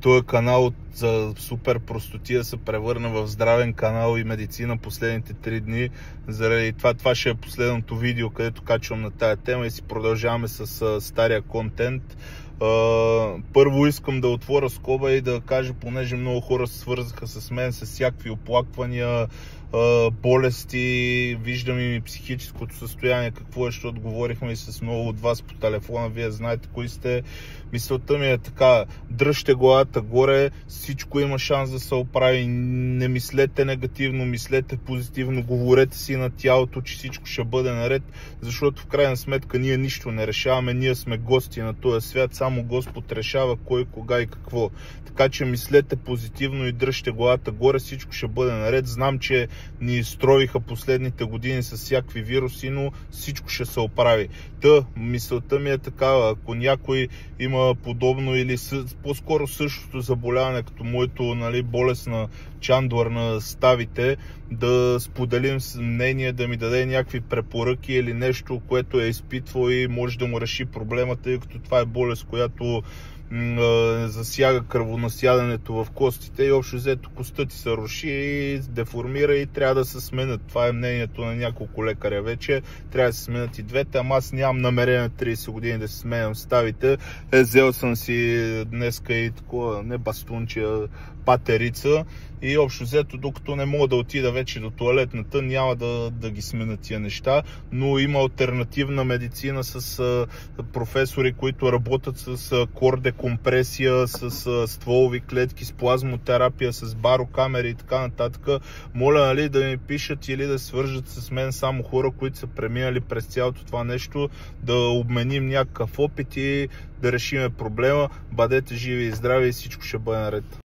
Този канал от супер простотия се превърна в здравен канал и медицина последните 3 дни. Заради това ще е последното видео, където качвам на тая тема и си продължаваме с стария контент. Първо искам да отворя скоба и да кажа, понеже много хора се свързаха с мен с всякакви оплаквания, болести, виждам и психическото състояние какво е, защото говорихме и с много от вас по телефона, вие знаете кои сте. Мисълта ми е така: дръжте главата горе, всичко има шанс да се оправи, не мислете негативно, мислете позитивно, говорете си на тялото, че всичко ще бъде наред, защото в крайна сметка ние нищо не решаваме, ние сме гости на този свят, само Господ решава кой, кога и какво. Така че мислете позитивно и дръжте главата горе, всичко ще бъде наред. Знам, че ни строиха последните години с всякакви вируси, но всичко ще се оправи. Мисълта ми е такава: ако някой има подобно или по-скоро същото заболяване като моето, болест на чандуар на ставите, да споделим мнение, да ми даде някакви препоръки или нещо, което е изпитвал и може да му реши проблемата, тъй като това е болест, която засяга кръвонасядането в костите и общо взето костта ти се руши и деформира и трябва да се сменят. Това е мнението на няколко лекаря вече. Трябва да се сменят и двете, ама аз нямам намерение 30 години да се сменям ставите. Взел съм си днеска и такова, не бастунче, патерица и общо взето, докато не мога да отида вече до тоалетната, няма да ги смена тия неща, но има алтернативна медицина с професори, които работят с кордекомпресия, с стволови клетки, с плазмотерапия, с барокамери и така нататък. Моля, да ми пишат или да свържат с мен само хора, които са преминали през цялото това нещо, да обменим някакъв опит и да решиме проблема. Бъдете живи и здрави и всичко ще бъде наред.